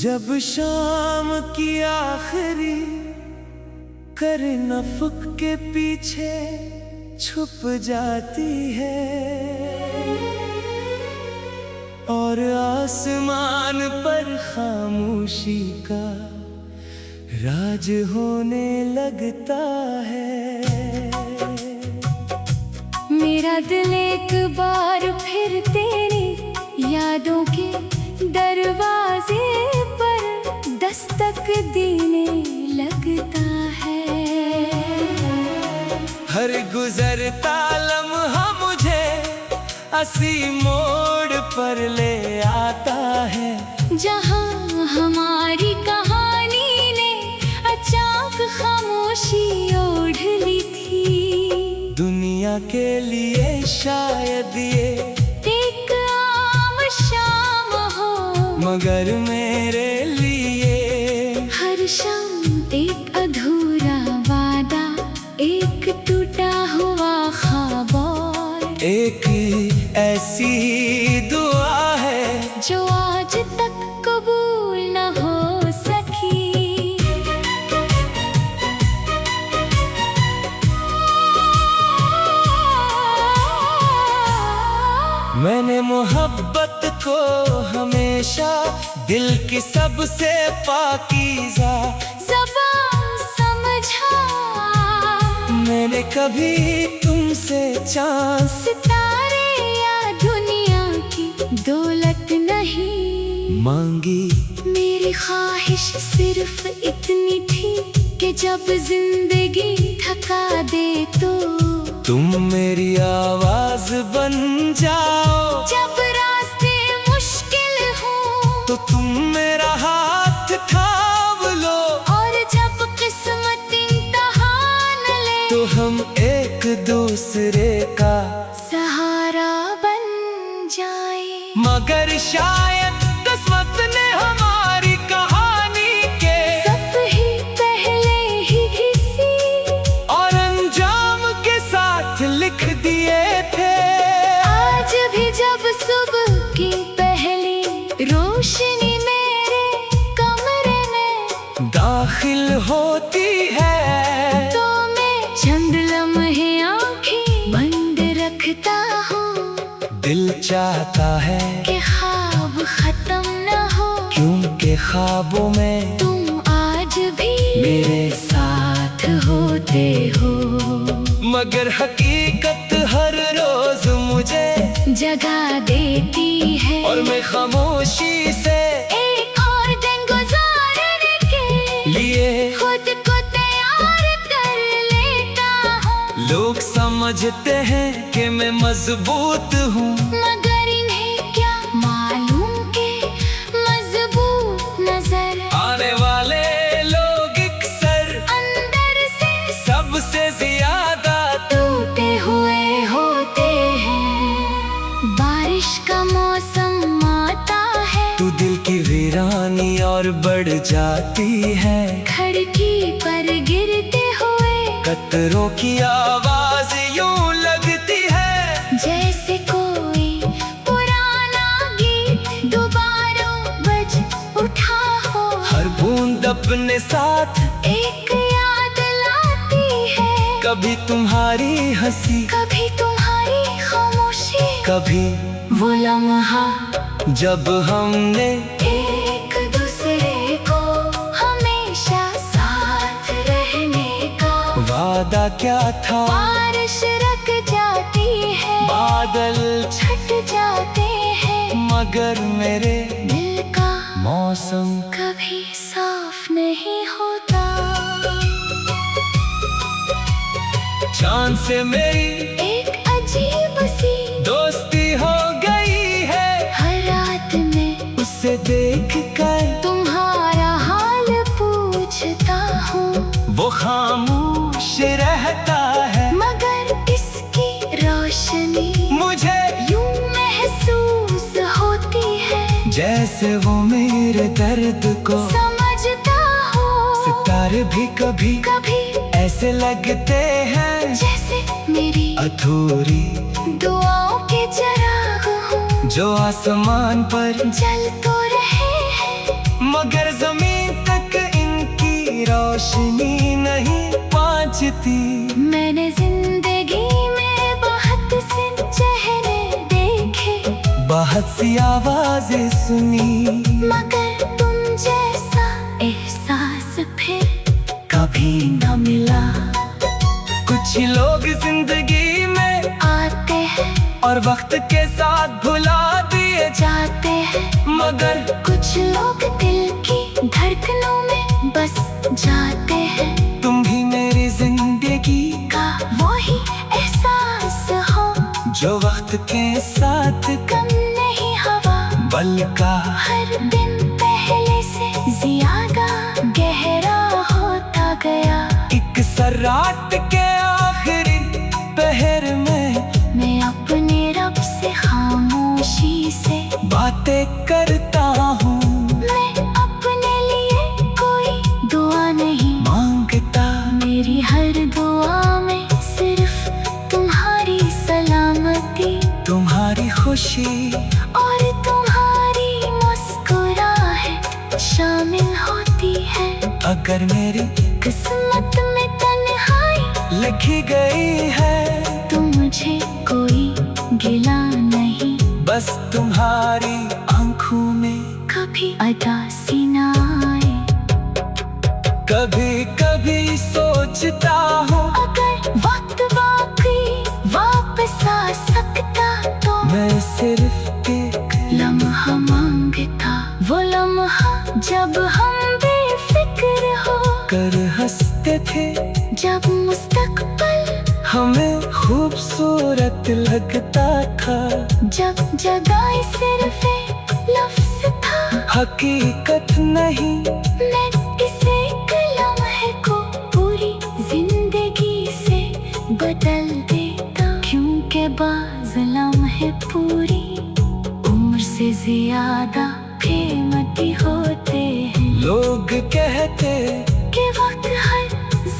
जब शाम की आखिरी करनफक के पीछे छुप जाती है और आसमान पर खामोशी का राज होने लगता है। मेरा दिल एक बार फिर तेरी यादों के दरवाजे पर दस्तक देने लगता है। हर गुजरता लम्हा मुझे असी मोड़ पर ले आता है, जहाँ हमारी कहानी ने अचानक खामोशी ओढ़ ली थी। दुनिया के लिए शायद ये एक आम शाम हो, मगर मेरे लिए हर शाम एक अधूरा वादा, एक टूटा हुआ ख्वाब और एक ऐसी दुआ है जो आज तक कबूल न हो सकी। मैंने मोहब्बत को हमेशा दिल की सबसे पाकीज़ा ज़बान समझा, मैंने कभी तुमसे चांद सितारे या दुनिया की दौलत नहीं मांगी। मेरी ख्वाहिश सिर्फ इतनी थी कि जब जिंदगी थका दे तो तुम मेरी आवाज बन जाओ। जब रास्ते मुश्किल हो तो तुम मेरा हाथ थाम लो, और जब किस्मत इम्तिहान ले तो हम एक दूसरे का सहारा बन जाए। मगर शायद किस्मत ने हमारी कहानी के सफ़े पहले ही घिसी और अंजाम के साथ लिख दिए थे। आज भी जब सुबह की पहली रोशनी मेरे कमरे में दाखिल होती है तो मैं चंद लम्हे आंखें बंद रखता हूँ। दिल चाहता है कि ख्वाब खत्म न हो, क्योंकि ख्वाबों में तुम आज भी मेरे साथ होते हो। मगर हकीकत हर रोज मुझे जगा देती है और मैं खामोशी से एक और दिन गुजारने के लिए खुद को तैयार कर लेता हूँ। लोग समझते हैं कि मैं मजबूत हूँ, मगर इन्हें क्या मालूम कि मजबूत नजर आने वाले लोग अक्सर अंदर से सबसे ज्यादा टूटे हुए होते हैं। बारिश का मौसम आता है तू दिल की वीरानी और बढ़ जाती है। खिड़की पर गिरते हुए कतरों की आवाज यूं लगती है जैसे कोई पुराना गीत दोबारा बज उठा हो। हर बूंद अपने साथ एक याद लाती है, कभी तुम्हारी हंसी, कभी तुम्हारी खामोशी, कभी वो लम्हा जब हमने एक दूसरे को हमेशा साथ रहने का वादा क्या था। बारिश रुक जाती है, बादल छट जाते हैं, मगर मेरे दिल का मौसम कभी साफ नहीं होता। चांद से मेरी एक अजीब सी दोस्ती हो गई है, हर रात में उसे देख कर तुम्हारा हाल पूछता हूँ। वो खामोश रहता है, मगर इसकी रोशनी मुझे यूं महसूस होती है जैसे वो मेरे दर्द को समझता हो। सितारे भी कभी कभी ऐसे लगते हैं जैसे मेरी अधूरी दुआओं के चिराग हूँ, जो आसमान पर जल तो रहे हैं मगर रोशनी नहीं पाँचती। मैंने जिंदगी में बहुत से चेहरे देखे, बहुत सी आवाजें सुनी, मगर तुम जैसा एहसास फिर कभी न मिला। कुछ लोग जिंदगी में आते हैं और वक्त के साथ भुला दिए जाते हैं, मगर कुछ लोग दिल की धड़कनों में बस जाते हैं। तुम भी मेरी जिंदगी का वही एहसास हो जो वक्त के साथ कम नहीं हवा, बल का हर दिन पहले से ज्यादा गहरा होता गया। एक सराट के आखिरी पहर में मैं अपने रब से खामोशी से बातें करता हूँ, मैं अपने लिए कोई दुआ नहीं मांगता। मेरी हर दुआ में सिर्फ तुम्हारी सलामती, तुम्हारी खुशी और तुम्हारी मुस्कुराहट शामिल होती है। अगर मेरी किस्मत में तन्हाई लिखी गई है तो मुझे कोई गिला नहीं, बस तुम्हारी आंखों में कभी उदासी ना आए। कभी कभी सोचता हूँ अगर वक्त वाकई वापस आ सकता तो मैं सिर्फ एक लम्हा मांगता, वो लम्हा जब हम बेफिक्र हो कर हंसते थे, जब मुस्तकबिल हमें खूबसूरत लगता था, जब जगह सिर्फ एक लफ्ज था, हकीकत नहीं। मैं इस एक लम्हे को पूरी जिंदगी से बदल देता, क्योंकि बाज़ लम्हे पूरी उम्र से ज्यादा कीमती होते हैं। लोग कहते कि वक्त हर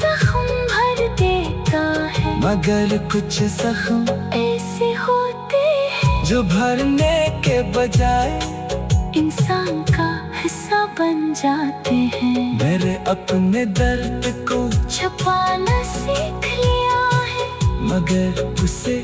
जख्म भर देता है, मगर कुछ जख्म ऐसे होते हैं जो भरने के बजाय इंसान का हिस्सा बन जाते हैं। मेरे अपने दर्द को छुपाना सीख लिया है, मगर उसे